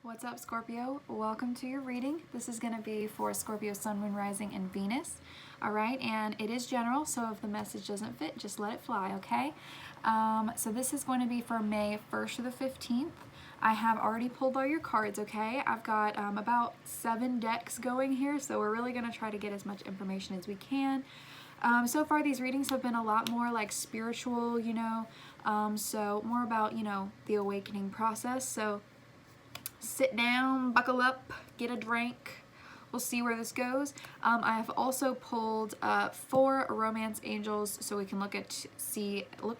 What's up, Scorpio? Welcome to your reading. This is going to be for Scorpio, Sun, Moon, Rising, and Venus. All right, and it is general, so if the message doesn't fit, just let it fly, okay? So this is going to be for May 1st to the 15th. I have already pulled all your cards, okay? I've got about 7 decks going here, so we're really going to try to get as much information as we can. So far, these readings have been a lot more like spiritual, so more about, the awakening process. So sit down, buckle up, get a drink. We'll see where this goes. I have also pulled 4 romance angels so we can look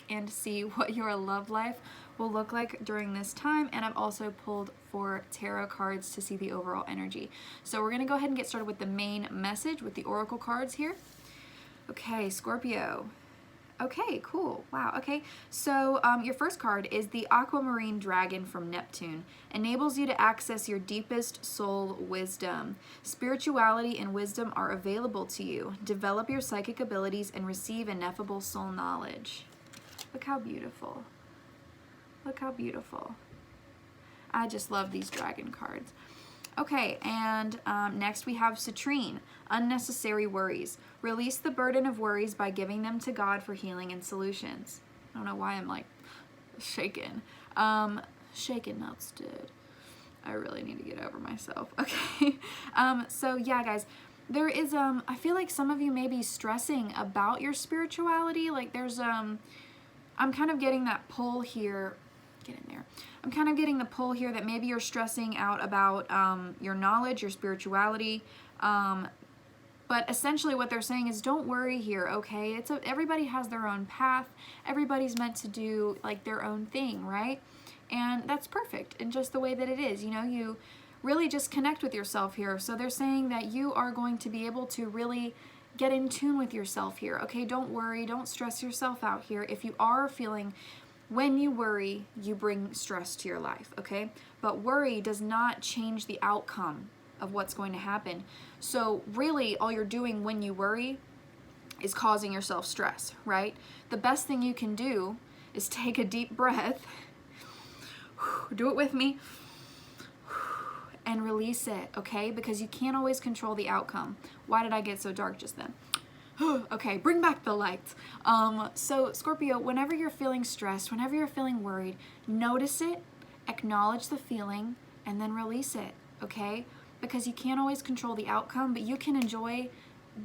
and see what your love life will look like during this time. And I've also pulled 4 tarot cards to see the overall energy. So we're gonna go ahead and get started with the main message with the oracle cards here. Okay, Scorpio. Okay, cool. Wow. Okay, so your first card is the Aquamarine Dragon from Neptune. Enables you to access your deepest soul wisdom. Spirituality and wisdom are available to you. Develop your psychic abilities and receive ineffable soul knowledge. Look how beautiful. Look how beautiful. I just love these dragon cards. Okay, and next we have Citrine, Unnecessary Worries. Release the burden of worries by giving them to God for healing and solutions. I don't know why I'm like shaking. Shaken, not stood. I really need to get over myself. Okay, so yeah, guys, there is, I feel like some of you may be stressing about your spirituality. Like there's, I'm kind of getting that pull here. Get in there. I'm kind of getting the pull here that maybe you're stressing out about your knowledge, your spirituality, but essentially what they're saying is don't worry here, okay? Everybody has their own path. Everybody's meant to do like their own thing, right? And that's perfect and just the way that it is. You really just connect with yourself here. So they're saying that you are going to be able to really get in tune with yourself here, okay? Don't worry, don't stress yourself out here. If you are feeling, when you worry, you bring stress to your life, okay? But worry does not change the outcome of what's going to happen. So really, all you're doing when you worry is causing yourself stress, right? The best thing you can do is take a deep breath, do it with me, and release it, okay? Because you can't always control the outcome. Why did I get so dark just then? Okay, bring back the lights. So Scorpio, whenever you're feeling stressed, whenever you're feeling worried, notice it, acknowledge the feeling, and then release it, okay? Because you can't always control the outcome, but you can enjoy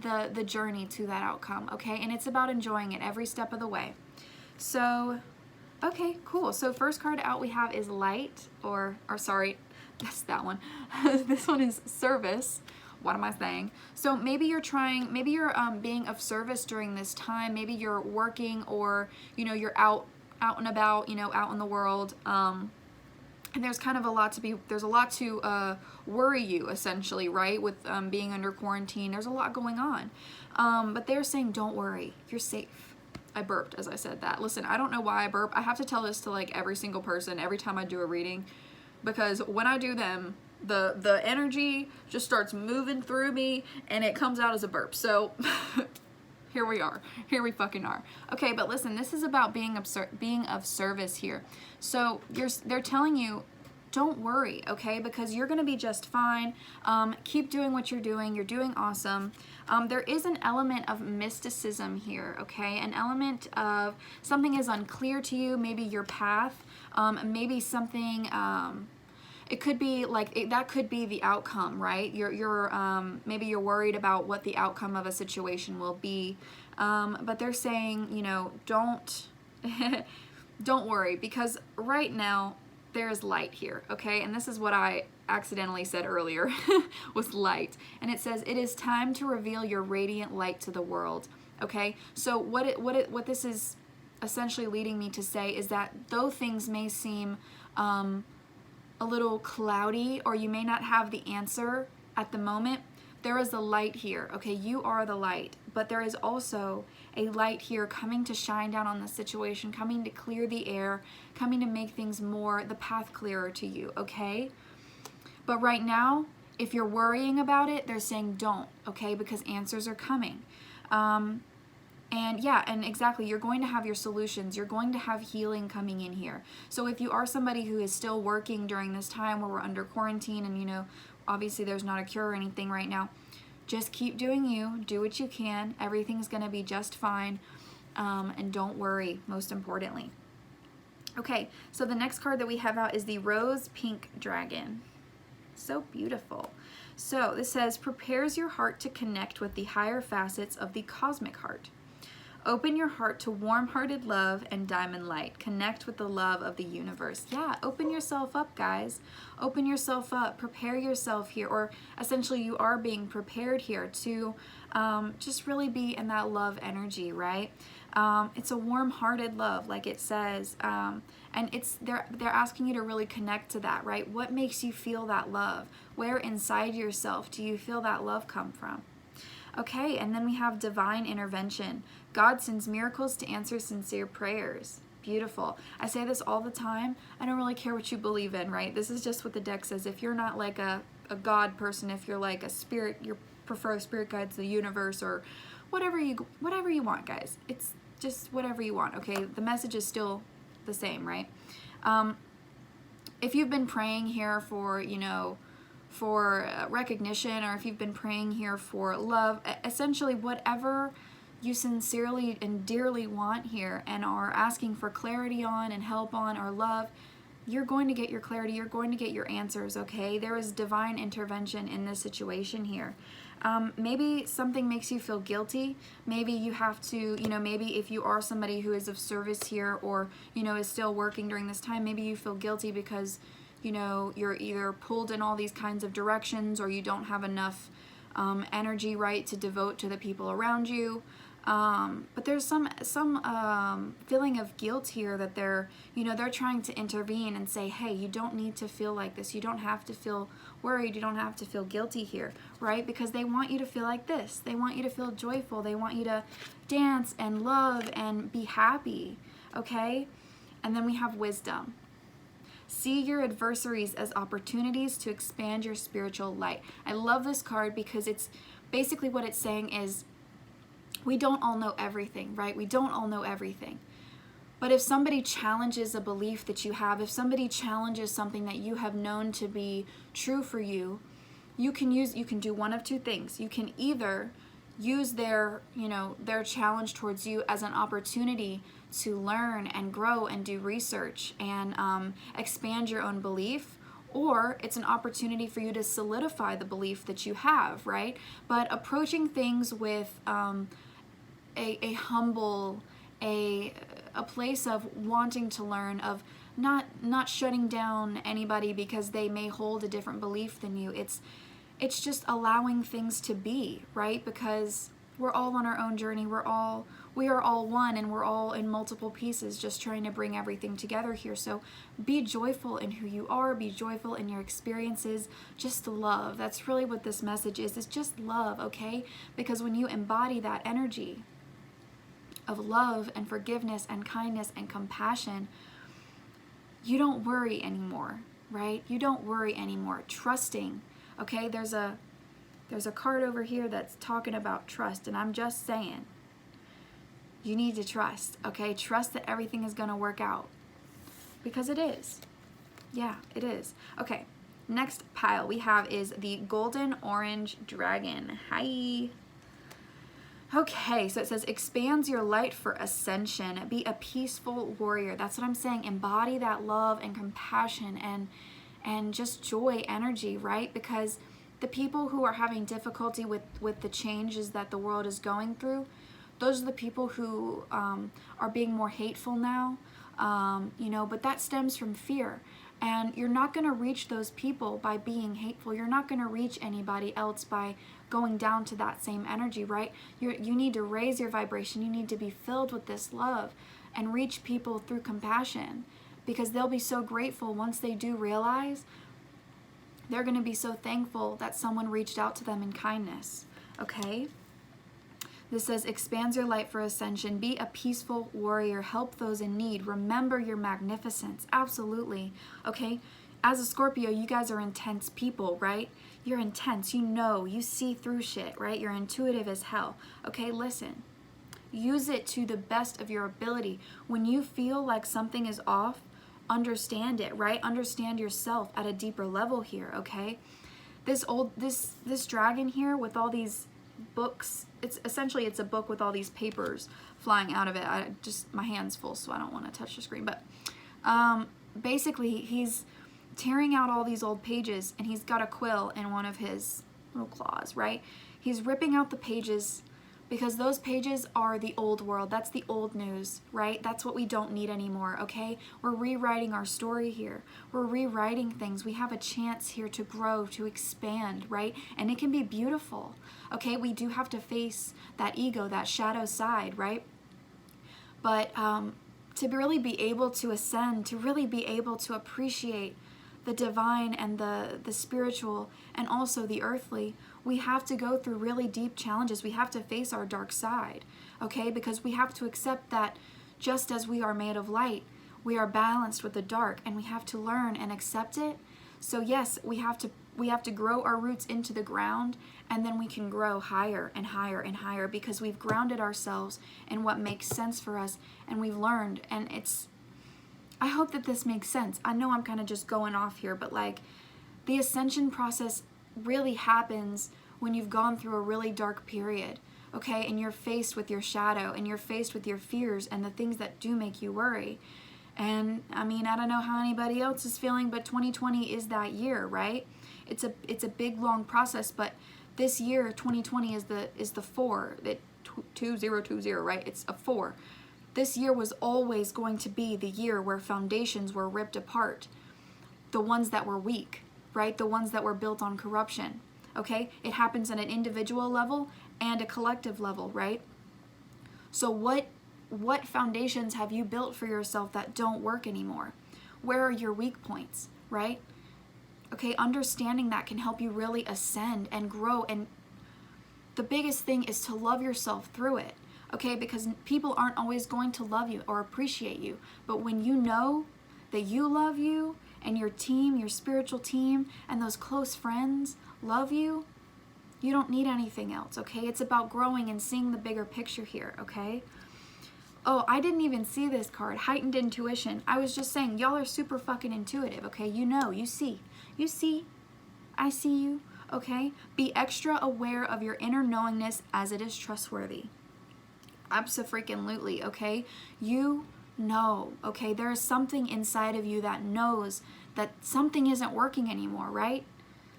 the journey to that outcome, okay? And it's about enjoying it every step of the way. So, okay, cool. So first card out we have is Light, or sorry, that's that one. This one is Service. What am I saying? So maybe you're being of service during this time. Maybe you're working, or you're out and about, out in the world. And there's kind of there's a lot to worry you, essentially, right? With being under quarantine, there's a lot going on. But they're saying, don't worry, you're safe. I burped as I said that. Listen, I don't know why I burp. I have to tell this to like every single person every time I do a reading, because when I do them, the energy just starts moving through me and it comes out as a burp. So here we are. Here we fucking are. Okay, but listen, this is about being of service here. So they're telling you, don't worry, okay? Because you're gonna be just fine. Keep doing what you're doing. You're doing awesome. There is an element of mysticism here, okay? An element of something is unclear to you, maybe your path, maybe something, it could be like that could be the outcome, right? Maybe you're worried about what the outcome of a situation will be, but they're saying, don't don't worry, because right now there is light here, okay? And this is what I accidentally said earlier was light, and it says it is time to reveal your radiant light to the world, okay? So what this is essentially leading me to say is that though things may seem a little cloudy, or you may not have the answer at the moment, there is a light here, okay? You are the light, but there is also a light here coming to shine down on the situation, coming to clear the air, coming to make things the path clearer to you, okay? But right now, if you're worrying about it, they're saying don't, okay? Because answers are coming. And yeah, and exactly, you're going to have your solutions. You're going to have healing coming in here. So if you are somebody who is still working during this time where we're under quarantine and, you know, obviously there's not a cure or anything right now, just keep doing you. Do what you can. Everything's going to be just fine. And don't worry, most importantly. Okay, so the next card that we have out is the Rose Pink Dragon. So beautiful. So this says, prepares your heart to connect with the higher facets of the cosmic heart. Open your heart to warm-hearted love and diamond light. Connect with the love of the universe. Yeah, open yourself up, guys. Open yourself up. Prepare yourself here, or essentially you are being prepared here to just really be in that love energy, right? It's a warm-hearted love, like it says, and they're asking you to really connect to that, right? What makes you feel that love? Where inside yourself do you feel that love come from? Okay, and then we have divine intervention. God sends miracles to answer sincere prayers. Beautiful. I say this all the time. I don't really care what you believe in, right? This is just what the deck says. If you're not like a God person, if you're like a spirit, you prefer spirit guides, the universe, or whatever you want, guys. It's just whatever you want, okay? The message is still the same, right? If you've been praying here for, you know, for recognition, or if you've been praying here for love, essentially whatever you sincerely and dearly want here and are asking for clarity on and help on or love, you're going to get your clarity, you're going to get your answers, okay? There is divine intervention in this situation here. Maybe something makes you feel guilty. Maybe you have to, you know, maybe if you are somebody who is of service here or, you know, is still working during this time, maybe you feel guilty because, you know, you're either pulled in all these kinds of directions or you don't have enough energy, right, to devote to the people around you. But there's some feeling of guilt here that they're trying to intervene and say, hey, you don't need to feel like this. You don't have to feel worried. You don't have to feel guilty here, right? Because they want you to feel like this. They want you to feel joyful. They want you to dance and love and be happy, okay? And then we have wisdom. See your adversaries as opportunities to expand your spiritual light. I love this card because it's basically what it's saying is, we don't all know everything, right? We don't all know everything. But if somebody challenges a belief that you have, if somebody challenges something that you have known to be true for you, you can do one of two things. You can either use their challenge towards you as an opportunity to learn and grow and do research and expand your own belief, or it's an opportunity for you to solidify the belief that you have, right? But approaching things with a humble, a place of wanting to learn, of not shutting down anybody because they may hold a different belief than you. It's just allowing things to be, right? Because we're all on our own journey. We are all one, and we're all in multiple pieces, just trying to bring everything together here. So be joyful in who you are. Be joyful in your experiences. Just love. That's really what this message is. It's just love, okay? Because when you embody that energy of love and forgiveness and kindness and compassion, you don't worry anymore, right? You don't worry anymore. Trusting, okay? There's a card over here that's talking about trust, and I'm just saying, you need to trust, okay? Trust that everything is going to work out, because it is. Yeah, it is. Okay, next pile we have is the Golden Orange Dragon. Hi. Okay, so it says, expands your light for ascension. Be a peaceful warrior. That's what I'm saying. Embody that love and compassion and just joy energy, right? Because the people who are having difficulty with the changes that the world is going through, those are the people who are being more hateful now, but that stems from fear. And you're not going to reach those people by being hateful. You're not going to reach anybody else by going down to that same energy, right? You need to raise your vibration. You need to be filled with this love and reach people through compassion, because they'll be so grateful once they do realize. They're going to be so thankful that someone reached out to them in kindness, okay? This says, expands your light for ascension. Be a peaceful warrior. Help those in need. Remember your magnificence. Absolutely. Okay? As a Scorpio, you guys are intense people, right? You're intense. You see through shit, right? You're intuitive as hell. Okay, listen. use it to the best of your ability. When you feel like something is off, understand it, right? Understand yourself at a deeper level here, okay? This dragon here with all these books, it's a book with all these papers flying out of it. My hand's full, so I don't want to touch the screen, but basically he's tearing out all these old pages, and he's got a quill in one of his little claws, right? He's ripping out the pages because those pages are the old world. That's the old news, right? That's what we don't need anymore, okay? We're rewriting our story here. We're rewriting things. We have a chance here to grow, to expand, right? And it can be beautiful, okay? We do have to face that ego, that shadow side, right? But to really be able to ascend, to really be able to appreciate the divine and the spiritual and also the earthly, we have to go through really deep challenges. We have to face our dark side, okay? Because we have to accept that just as we are made of light, we are balanced with the dark, and we have to learn and accept it. So yes, we have to grow our roots into the ground, and then we can grow higher and higher and higher because we've grounded ourselves in what makes sense for us, and we've learned. And I hope that this makes sense. I know I'm kind of just going off here, but like, the ascension process really happens when you've gone through a really dark period, okay? And you're faced with your shadow, and you're faced with your fears and the things that do make you worry. And I mean, I don't know how anybody else is feeling, but 2020 is that year, right? It's a big long process, but this year 2020 is the 4, that 2020, right? It's a 4. This year was always going to be the year where foundations were ripped apart, the ones that were weak, right? The ones that were built on corruption, okay? It happens at an individual level and a collective level, right? So what foundations have you built for yourself that don't work anymore? Where are your weak points, right? Okay, understanding that can help you really ascend and grow. And the biggest thing is to love yourself through it, okay? Because people aren't always going to love you or appreciate you. But when you know that you love you, and your team, your spiritual team, and those close friends love you, you don't need anything else, okay? It's about growing and seeing the bigger picture here, okay? Oh, I didn't even see this card, heightened intuition. I was just saying, y'all are super fucking intuitive, okay? You know, you see, I see you, okay? Be extra aware of your inner knowingness as it is trustworthy. Abso-freaking-lutely, okay? You know, okay? There is something inside of you that knows that something isn't working anymore, right?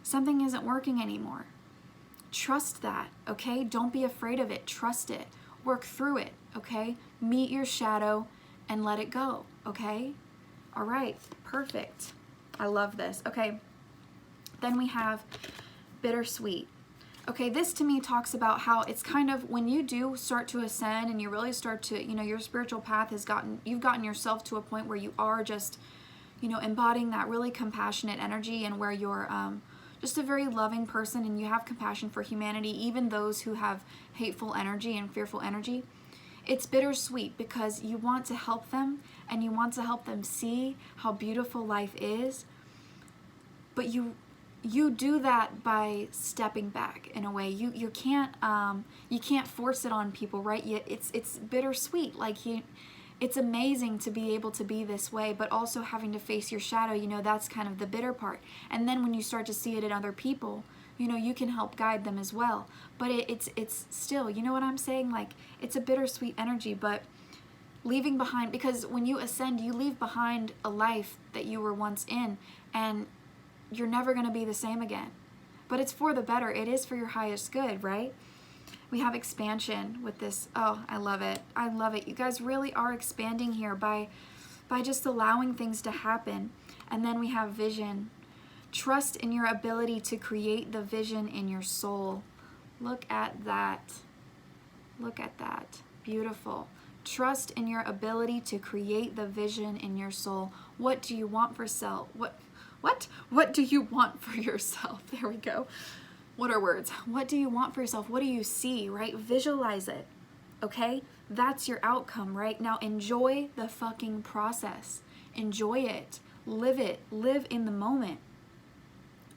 Something isn't working anymore. Trust that, okay? Don't be afraid of it. Trust it. Work through it, okay? Meet your shadow and let it go, okay? All right, perfect. I love this. Okay, then we have bittersweet. Okay, this to me talks about how it's kind of when you do start to ascend and you really start to, your spiritual path you've gotten yourself to a point where you are just, embodying that really compassionate energy, and where you're just a very loving person and you have compassion for humanity, even those who have hateful energy and fearful energy. It's bittersweet because you want to help them and you want to help them see how beautiful life is, but you do that by stepping back in a way. You can't force it on people, right? It's bittersweet. Like it's amazing to be able to be this way, but also having to face your shadow. That's kind of the bitter part. And then when you start to see it in other people, you can help guide them as well. But it's still, you know what I'm saying? Like, it's a bittersweet energy, but leaving behind, because when you ascend, you leave behind a life that you were once in, and you're never going to be the same again. But it's for the better. It is for your highest good, right? We have expansion with this. Oh, I love it. I love it. You guys really are expanding here by just allowing things to happen. And then we have vision. Trust in your ability to create the vision in your soul. Look at that. Look at that. Beautiful. Trust in your ability to create the vision in your soul. What do you want for self? What do you want for yourself? There we go. What are words? What do you want for yourself? What do you see, right? Visualize it, okay? That's your outcome, right? Now enjoy the fucking process. Enjoy it. Live in the moment,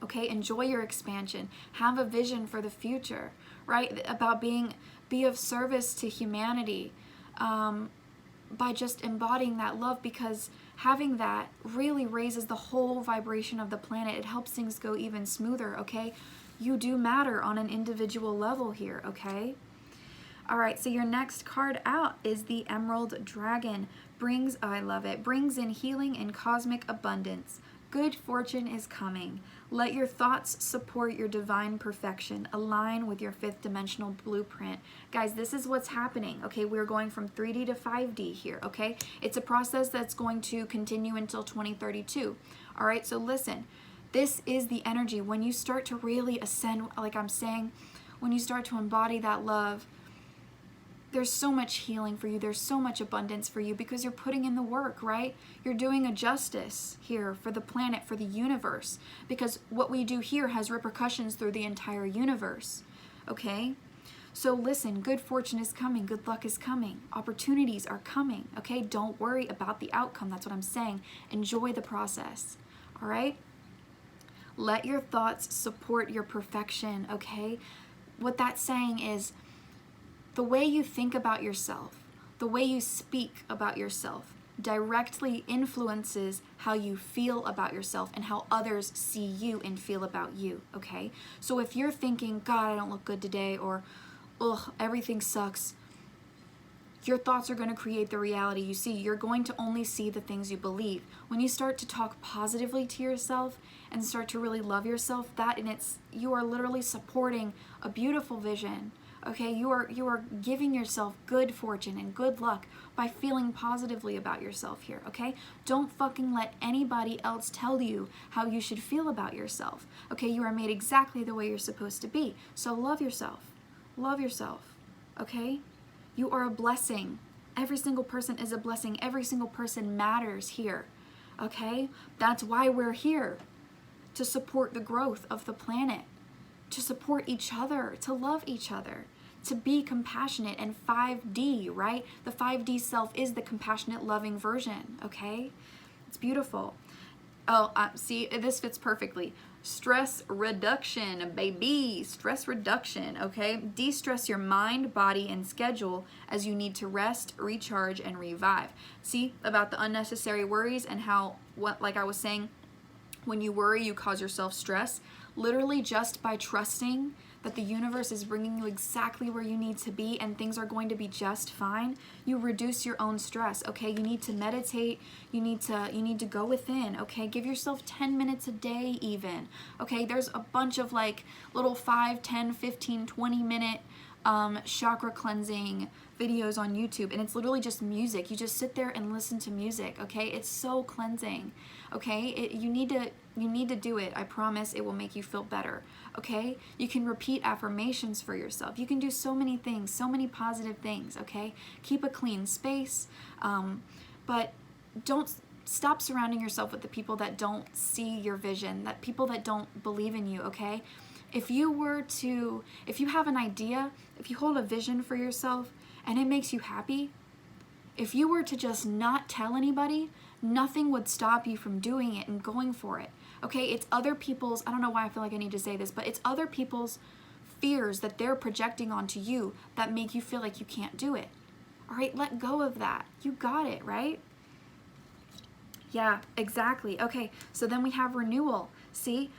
okay? Enjoy your expansion. Have a vision for the future, right? About be of service to humanity by just embodying that love, because having that really raises the whole vibration of the planet. It helps things go even smoother, okay? You do matter on an individual level here, okay? All right, so your next card out is the Emerald Dragon. I love it, brings in healing and cosmic abundance. Good fortune is coming. Let your thoughts support your divine perfection. Align with your fifth dimensional blueprint. Guys, this is what's happening, okay? We're going from 3D to 5D here, okay? It's a process that's going to continue until 2032. All right, so listen, this is the energy. When you start to really ascend, like I'm saying, when you start to embody that love, there's so much healing for you. There's so much abundance for you because you're putting in the work, right? You're doing a justice here for the planet, for the universe, because what we do here has repercussions through the entire universe, okay? So listen, good fortune is coming. Good luck is coming. Opportunities are coming, okay? Don't worry about the outcome. That's what I'm saying. Enjoy the process, all right? Let your thoughts support your perfection, okay? What that's saying is, the way you think about yourself, the way you speak about yourself directly influences how you feel about yourself and how others see you and feel about you, okay? So if you're thinking, God, I don't look good today, or, ugh, everything sucks, your thoughts are going to create the reality you see. You're going to only see the things you believe. When you start to talk positively to yourself and start to really love yourself, you are literally supporting a beautiful vision. Okay, you are giving yourself good fortune and good luck by feeling positively about yourself here, okay? Don't fucking let anybody else tell you how you should feel about yourself. Okay, you are made exactly the way you're supposed to be. So love yourself. Love yourself, okay? You are a blessing. Every single person is a blessing. Every single person matters here, okay? That's why we're here, to support the growth of the planet, to support each other, to love each other, to be compassionate. And 5D, right? The 5D self is the compassionate, loving version, okay? It's beautiful. Oh, see, this fits perfectly. Stress reduction, baby. Stress reduction, okay? De-stress your mind, body, and schedule as you need to rest, recharge, and revive. See, about the unnecessary worries and how, like I was saying, when you worry, you cause yourself stress. Literally just by trusting that the universe is bringing you exactly where you need to be and things are going to be just fine, you reduce your own stress, okay? You need to meditate, you need to go within, okay? Give yourself 10 minutes a day even, okay? There's a bunch of like little 5, 10, 15, 20-minute chakra cleansing videos on YouTube, and it's literally just music. You just sit there and listen to music, okay? It's so cleansing, okay? You need to do it. I promise it will make you feel better, okay? You can repeat affirmations for yourself. You can do so many things, so many positive things, okay? Keep a clean space, but don't stop surrounding yourself with the people that don't see your vision, that people that don't believe in you, okay? If you have an idea, if you hold a vision for yourself and it makes you happy, if you were to just not tell anybody, nothing would stop you from doing it and going for it. Okay, it's other people's, I don't know why I feel like I need to say this, but it's other people's fears that they're projecting onto you that make you feel like you can't do it. All right, let go of that. You got it, right? Yeah, exactly. Okay, so then we have renewal. See?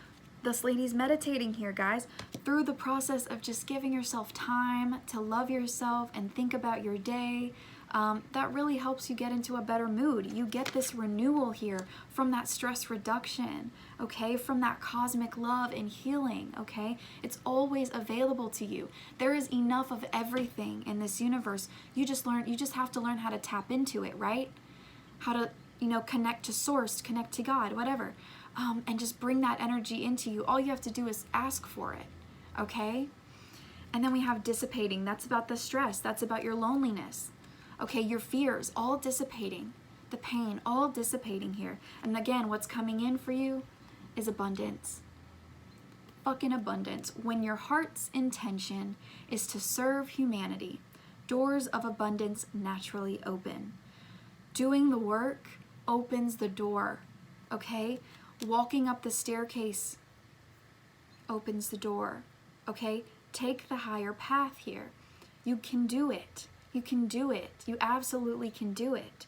This lady's meditating here, guys, through the process of just giving yourself time to love yourself and think about your day. That really helps you get into a better mood. You get this renewal here from that stress reduction, okay? From that cosmic love and healing, okay? It's always available to you. There is enough of everything in this universe. You just have to learn how to tap into it, right? How to, connect to source, connect to God, whatever. And just bring that energy into you. All you have to do is ask for it, okay? And then we have dissipating. That's about the stress. That's about your loneliness, okay? Your fears, all dissipating. The pain, all dissipating here. And again, what's coming in for you is abundance. Fucking abundance. When your heart's intention is to serve humanity, doors of abundance naturally open. Doing the work opens the door, okay? Walking up the staircase opens the door, okay? Take the higher path here. You can do it. You can do it. You absolutely can do it.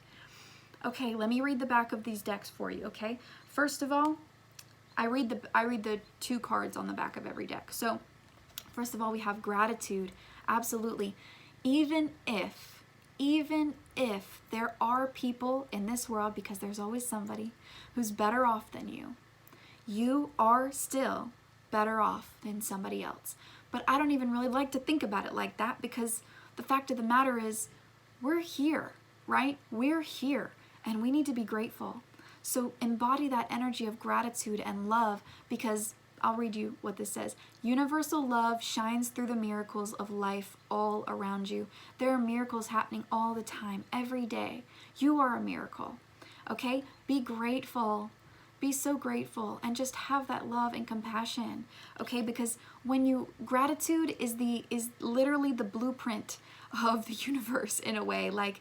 Okay, let me read the back of these decks for you, okay? First of all, I read the 2 cards on the back of every deck. So, first of all, we have gratitude. Absolutely. Even if there are people in this world, because there's always somebody who's better off than you, you are still better off than somebody else. But I don't even really like to think about it like that, because the fact of the matter is, we're here, right? We're here, and we need to be grateful. So embody that energy of gratitude and love, because I'll read you what this says. Universal love shines through the miracles of life all around you. There are miracles happening all the time, every day. You are a miracle, okay? Be grateful. Be so grateful, and just have that love and compassion, okay? Because gratitude is literally the blueprint of the universe in a way. Like,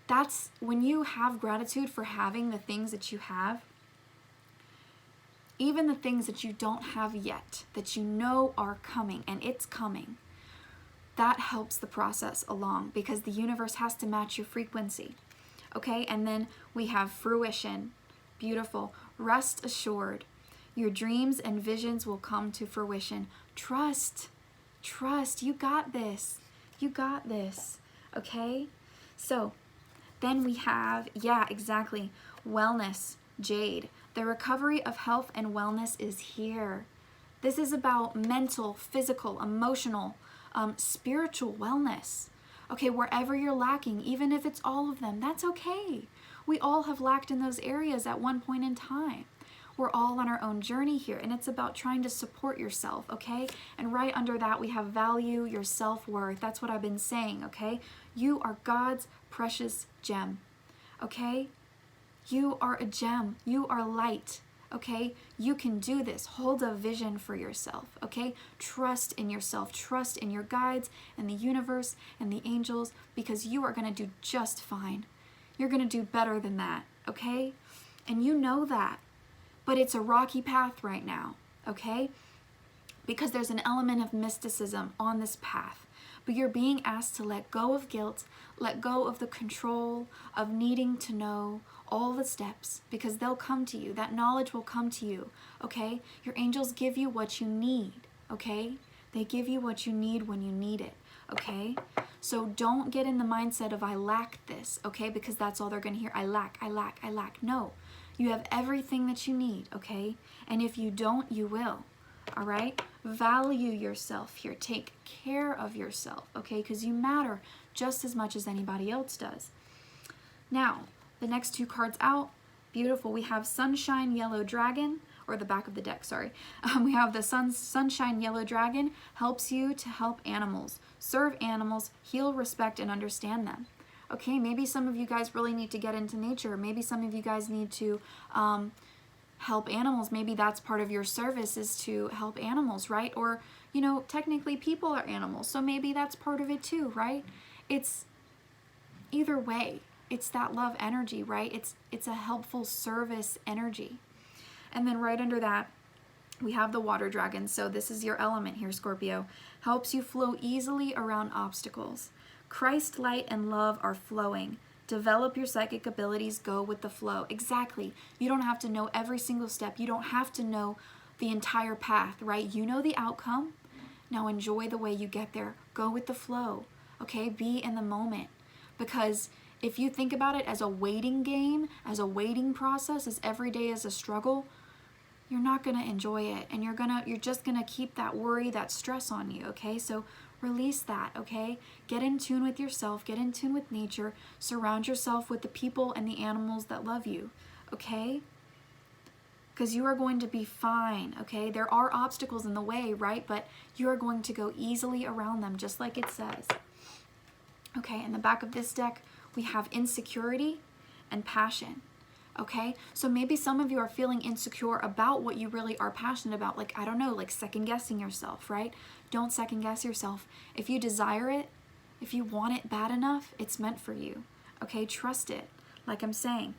that's when you have gratitude for having the things that you have, even the things that you don't have yet, that you know are coming, and it's coming, that helps the process along, because the universe has to match your frequency, okay? And then we have fruition. Beautiful. Rest assured. Your dreams and visions will come to fruition. Trust. Trust. You got this. You got this. Okay? So, then we have, yeah, exactly, wellness, Jade. The recovery of health and wellness is here. This is about mental, physical, emotional, spiritual wellness. Okay, wherever you're lacking, even if it's all of them, that's okay. We all have lacked in those areas at one point in time. We're all on our own journey here, and it's about trying to support yourself, okay? And right under that, we have value, your self-worth. That's what I've been saying, okay? You are God's precious gem, okay? You are a gem. You are light, okay? You can do this. Hold a vision for yourself, okay? Trust in yourself. Trust in your guides and the universe and the angels, because you are going to do just fine. You're going to do better than that, okay? And you know that. But it's a rocky path right now, okay? Because there's an element of mysticism on this path. But you're being asked to let go of guilt, let go of the control of needing to know all the steps, because they'll come to you. That knowledge will come to you, okay? Your angels give you what you need, okay? They give you what you need when you need it, okay? So don't get in the mindset of I lack this, okay? Because that's all they're going to hear. I lack, I lack, I lack. No. You have everything that you need, okay? And if you don't, you will, all right? Value yourself here. Take care of yourself, okay? Because you matter just as much as anybody else does. Now, the next 2 cards out, beautiful. We have Sunshine Yellow Dragon, or the back of the deck, sorry. We have the Sunshine Yellow Dragon, helps you to help animals, serve animals, heal, respect, and understand them. Okay, maybe some of you guys really need to get into nature. Maybe some of you guys need to help animals. Maybe that's part of your service, is to help animals, right? Or, you know, technically people are animals, so maybe that's part of it too, right? It's either way, it's that love energy, right? It's a helpful service energy. And then right under that, we have the water dragon. So this is your element here, Scorpio. Helps you flow easily around obstacles. Christ light and love are flowing. Develop your psychic abilities, go with the flow. Exactly. You don't have to know every single step. You don't have to know the entire path, right? You know the outcome. Now enjoy the way you get there. Go with the flow, okay? Be in the moment. Because if you think about it as a waiting game, as a waiting process, as every day is a struggle, you're not going to enjoy it. And you're just going to keep that worry, that stress on you, okay? So release that, okay? Get in tune with yourself, get in tune with nature, surround yourself with the people and the animals that love you, okay? Because you are going to be fine, okay? There are obstacles in the way, right? But you are going to go easily around them, just like it says. Okay, in the back of this deck, we have insecurity and passion. Okay, so maybe some of you are feeling insecure about what you really are passionate about. Like, I don't know, like second guessing yourself, right? Don't second guess yourself. If you desire it, if you want it bad enough, it's meant for you. Okay, trust it. Like I'm saying,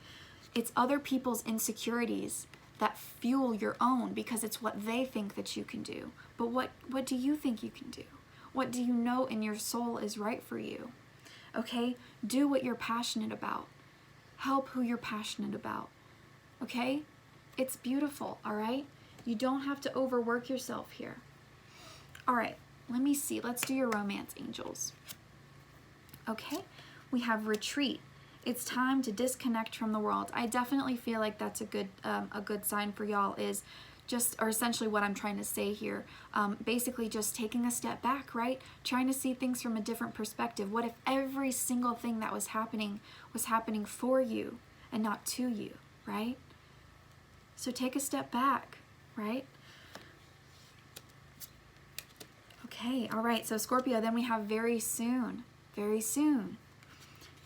it's other people's insecurities that fuel your own, because it's what they think that you can do. But what do you think you can do? What do you know in your soul is right for you? Okay? Do what you're passionate about. Help who you're passionate about. Okay? It's beautiful, all right? You don't have to overwork yourself here. All right, let me see. Let's do your romance angels. Okay, we have retreat. It's time to disconnect from the world. I definitely feel like that's a good sign for y'all, is just, or essentially what I'm trying to say here, basically just taking a step back, right? Trying to see things from a different perspective. What if every single thing that was happening for you and not to you, right? So take a step back, right? Okay, all right, so Scorpio, then we have very soon, very soon.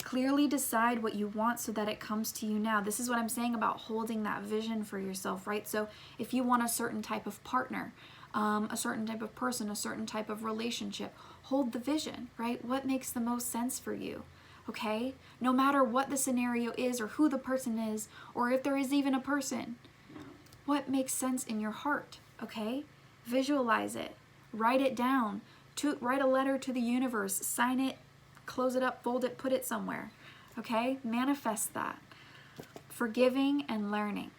Clearly decide what you want so that it comes to you now. This is what I'm saying about holding that vision for yourself, right? So if you want a certain type of partner, a certain type of person, a certain type of relationship, hold the vision, right? What makes the most sense for you, okay? No matter what the scenario is or who the person is, or if there is even a person, what makes sense in your heart, okay? Visualize it, write it down, write a letter to the universe, sign it, close it up, fold it, put it somewhere, okay? Manifest that. Forgiving and learning.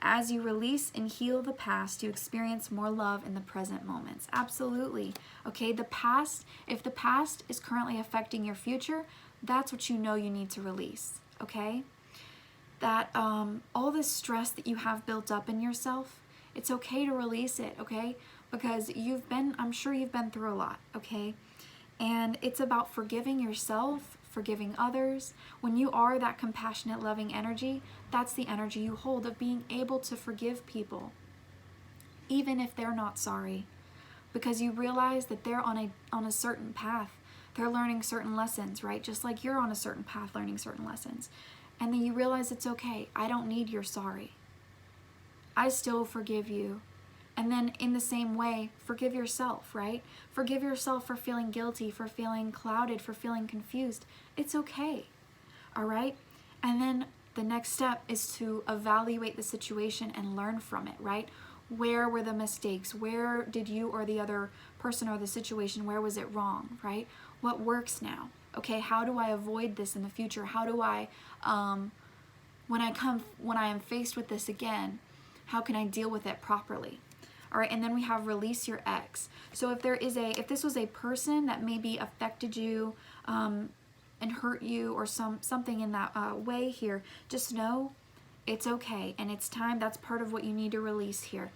As you release and heal the past, you experience more love in the present moments. Absolutely, okay? The past, if the past is currently affecting your future, that's what you know you need to release, okay? That all this stress that you have built up in yourself, it's okay to release it, okay? Because I'm sure you've been through a lot, okay? And it's about forgiving yourself, forgiving others. When you are that compassionate, loving energy, that's the energy you hold, of being able to forgive people, even if they're not sorry, because you realize that they're on a certain path. They're learning certain lessons, right? Just like you're on a certain path learning certain lessons. And then you realize it's okay. I don't need your sorry. I still forgive you. And then in the same way, forgive yourself, right? Forgive yourself for feeling guilty, for feeling clouded, for feeling confused. It's okay, all right? And then the next step is to evaluate the situation and learn from it, right? Where were the mistakes? Where did you or the other person or the situation, where was it wrong, right? What works now? Okay, how do I avoid this in the future? How do I, when I am faced with this again, how can I deal with it properly? All right, and then we have release your ex. So if this was a person that maybe affected you and hurt you or something in that way here, just know it's okay and it's time. That's part of what you need to release here.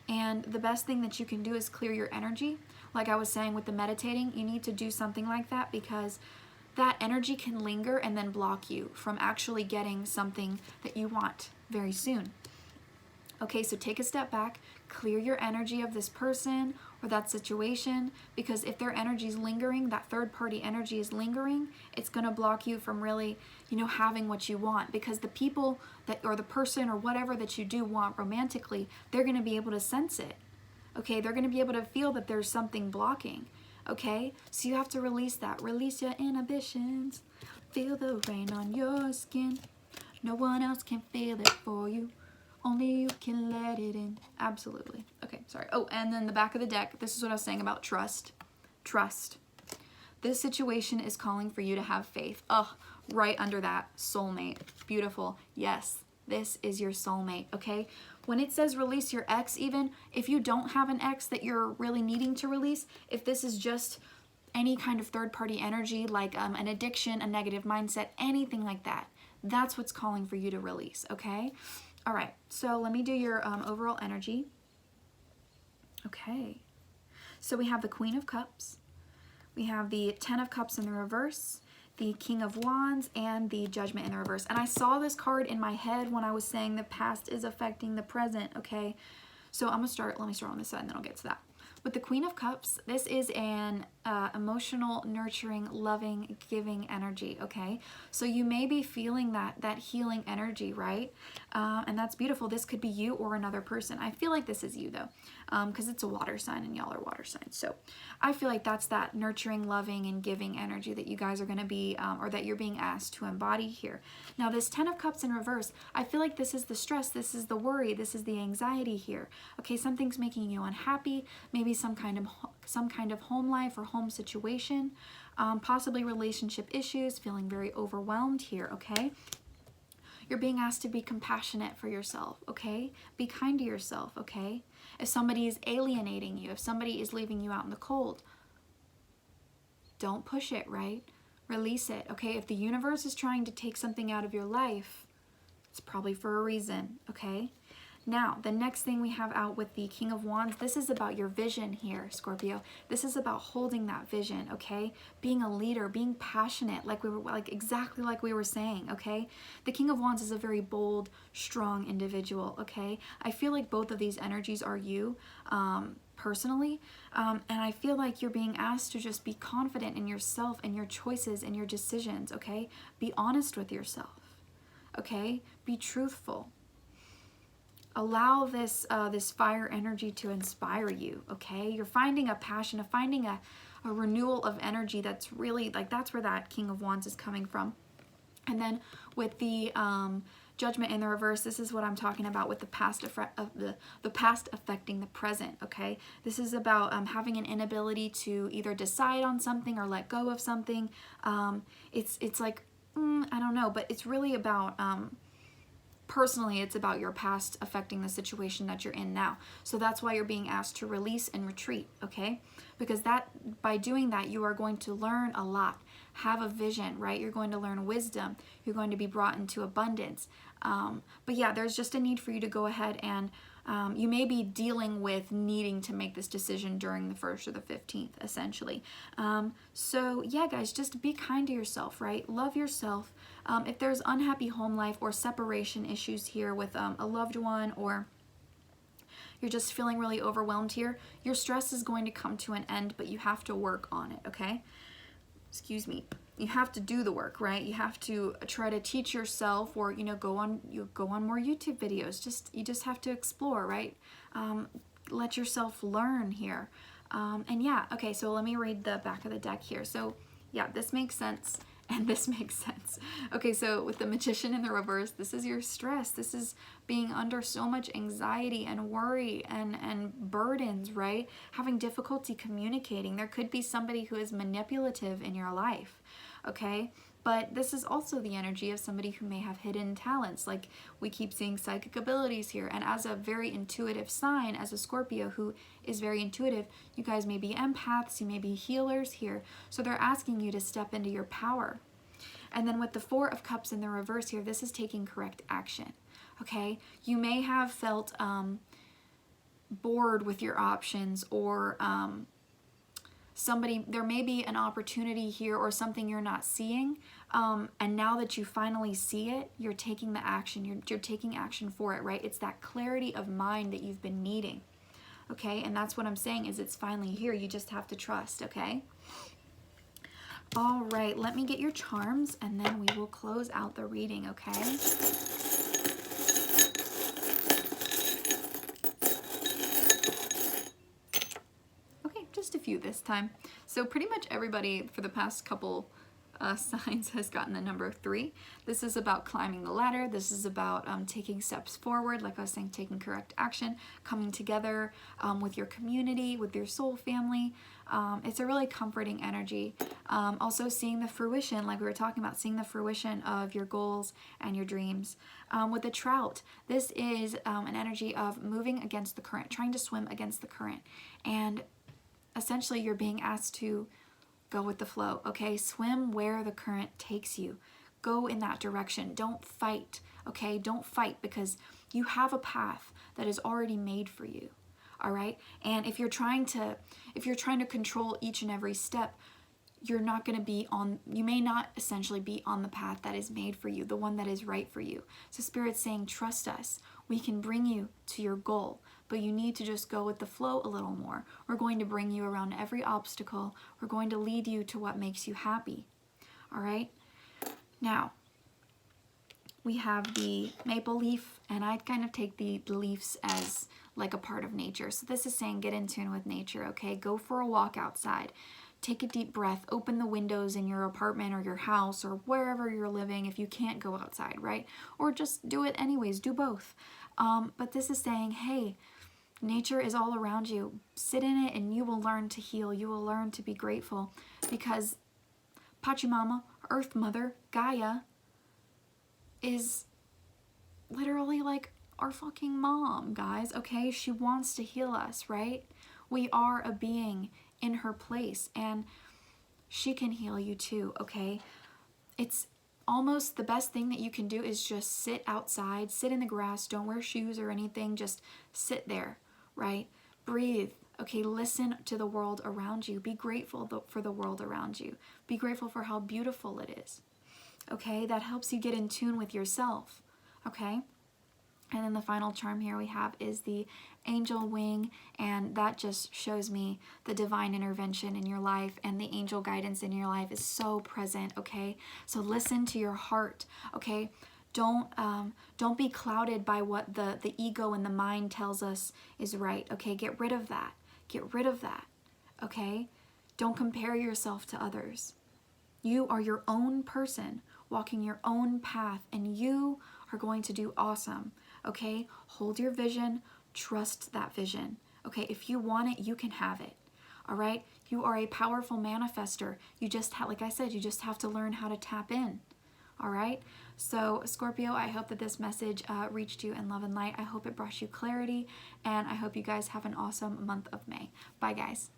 And the best thing that you can do is clear your energy. Like I was saying with the meditating, you need to do something like that, because that energy can linger and then block you from actually getting something that you want very soon. Okay, so take a step back, clear your energy of this person or that situation, because if their energy is lingering, that third party energy is lingering, it's going to block you from really, having what you want, because the people that, or the person or whatever that you do want romantically, they're going to be able to sense it. Okay, they're going to be able to feel that there's something blocking. Okay, so you have to release that. Release your inhibitions. Feel the rain on your skin. No one else can feel it for you. Only you can let it in. Absolutely. Okay, sorry. Oh, and then the back of the deck, this is what I was saying about trust. Trust. This situation is calling for you to have faith. Oh, right under that, soulmate. Beautiful. Yes, this is your soulmate, okay? When it says release your ex, even if you don't have an ex that you're really needing to release, if this is just any kind of third-party energy, like an addiction, a negative mindset, anything like that, that's what's calling for you to release, okay? All right, so let me do your overall energy. Okay, so we have the Queen of Cups, we have the Ten of Cups in the reverse, the King of Wands, and the Judgment in the reverse. And I saw this card in my head when I was saying the past is affecting the present, okay? So let me start on this side and then I'll get to that. with the Queen of Cups, this is an emotional, nurturing, loving, giving energy, okay? So you may be feeling that healing energy, right? And that's beautiful. This could be you or another person. I feel like this is you, though, because it's a water sign and y'all are water signs. So I feel like that's that nurturing, loving, and giving energy that you guys are going to be, or that you're being asked to embody here. Now, this 10 of Cups in reverse, I feel like this is the stress, this is the worry, this is the anxiety here. Okay, something's making you unhappy, maybe some kind of home life or home situation, possibly relationship issues, feeling very overwhelmed here, okay? You're being asked to be compassionate for yourself, okay? Be kind to yourself, okay? If somebody is alienating you, if somebody is leaving you out in the cold, don't push it, right? Release it, okay? If the universe is trying to take something out of your life, it's probably for a reason, okay? Now, the next thing we have out with the King of Wands, this is about your vision here, Scorpio. This is about holding that vision, okay? Being a leader, being passionate, exactly like we were saying, okay? The King of Wands is a very bold, strong individual, okay? I feel like both of these energies are you, personally, and I feel like you're being asked to just be confident in yourself and your choices and your decisions, okay? Be honest with yourself, okay? Be truthful. Allow this this fire energy to inspire you, okay? You're finding a passion, finding a renewal of energy that's really, like, that's where that King of Wands is coming from. And then with the Judgment in the reverse, this is what I'm talking about with the past the past affecting the present, okay? This is about having an inability to either decide on something or let go of something. It's like, I don't know, but it's really about... personally, it's about your past affecting the situation that you're in now. So that's why you're being asked to release and retreat, okay? Because by doing that, you are going to learn a lot. Have a vision, right? You're going to learn wisdom. You're going to be brought into abundance. But yeah, there's just a need for you to go ahead and you may be dealing with needing to make this decision during the 1st or the 15th, essentially. So yeah, guys, just be kind to yourself, right? Love yourself. If there's unhappy home life or separation issues here with a loved one, or you're just feeling really overwhelmed here, your stress is going to come to an end, but you have to work on it, okay? Excuse me. You have to do the work, right? You have to try to teach yourself, or go on more YouTube videos. You just have to explore, right? Let yourself learn here. And yeah, okay, so let me read the back of the deck here. So yeah, this makes sense. And this makes sense. Okay, so with the Magician in the reverse, this is your stress. This is being under so much anxiety and worry and burdens, right? Having difficulty communicating. There could be somebody who is manipulative in your life, okay? But this is also the energy of somebody who may have hidden talents. Like, we keep seeing psychic abilities here. And as a very intuitive sign, as a Scorpio who is very intuitive, you guys may be empaths, you may be healers here. So they're asking you to step into your power. And then with the 4 of Cups in the reverse here, this is taking correct action, okay? You may have felt bored with your options, or there may be an opportunity here or something you're not seeing, and now that you finally see it, you're taking the action. You're taking action for it, right? It's that clarity of mind that you've been needing, okay? And that's what I'm saying, is it's finally here. You just have to trust, okay? All right, let me get your charms, and then we will close out the reading, okay? Okay, just a few this time. So pretty much everybody for the past couple signs has gotten the number 3. This is about climbing the ladder. This is about taking steps forward, like I was saying, taking correct action, coming together with your community, with your soul family. It's a really comforting energy. Also seeing the fruition, like we were talking about, seeing the fruition of your goals and your dreams. With the Trout, this is an energy of moving against the current, trying to swim against the current. And essentially you're being asked to go with the flow, okay? Swim where the current takes you. Go in that direction. Don't fight, okay? Don't fight, because you have a path that is already made for you, all right? And if you're trying to control each and every step, you may not essentially be on the path that is made for you, the one that is right for you. So Spirit's saying, trust us. We can bring you to your goal, but you need to just go with the flow a little more. We're going to bring you around every obstacle. We're going to lead you to what makes you happy. All right? Now, we have the maple leaf, and I kind of take the leaves as like a part of nature. So this is saying get in tune with nature, okay? Go for a walk outside. Take a deep breath. Open the windows in your apartment or your house or wherever you're living if you can't go outside, right? Or just do it anyways. Do both. But this is saying, hey, nature is all around you. Sit in it and you will learn to heal. You will learn to be grateful because Pachamama, Earth Mother, Gaia, is literally like our fucking mom, guys, okay? She wants to heal us, right? We are a being in her place, and she can heal you too, okay? It's almost the best thing that you can do is just sit outside, sit in the grass, don't wear shoes or anything, just sit there, right? Breathe, okay? Listen to the world around you. Be grateful for the world around you. Be grateful for how beautiful it is, okay? That helps you get in tune with yourself, okay? And then the final charm here we have is the angel wing, and that just shows me the divine intervention in your life, and the angel guidance in your life is so present, okay? So listen to your heart, okay? Don't be clouded by what the ego and the mind tells us is right, okay? Get rid of that. Get rid of that, okay? Don't compare yourself to others. You are your own person, walking your own path, and you are going to do awesome. Okay, hold your vision, trust that vision. Okay, if you want it, you can have it. All right, you are a powerful manifester. You just have, like I said, you just have to learn how to tap in. All right, so Scorpio, I hope that this message reached you in love and light. I hope it brought you clarity, and I hope you guys have an awesome month of May. Bye, guys.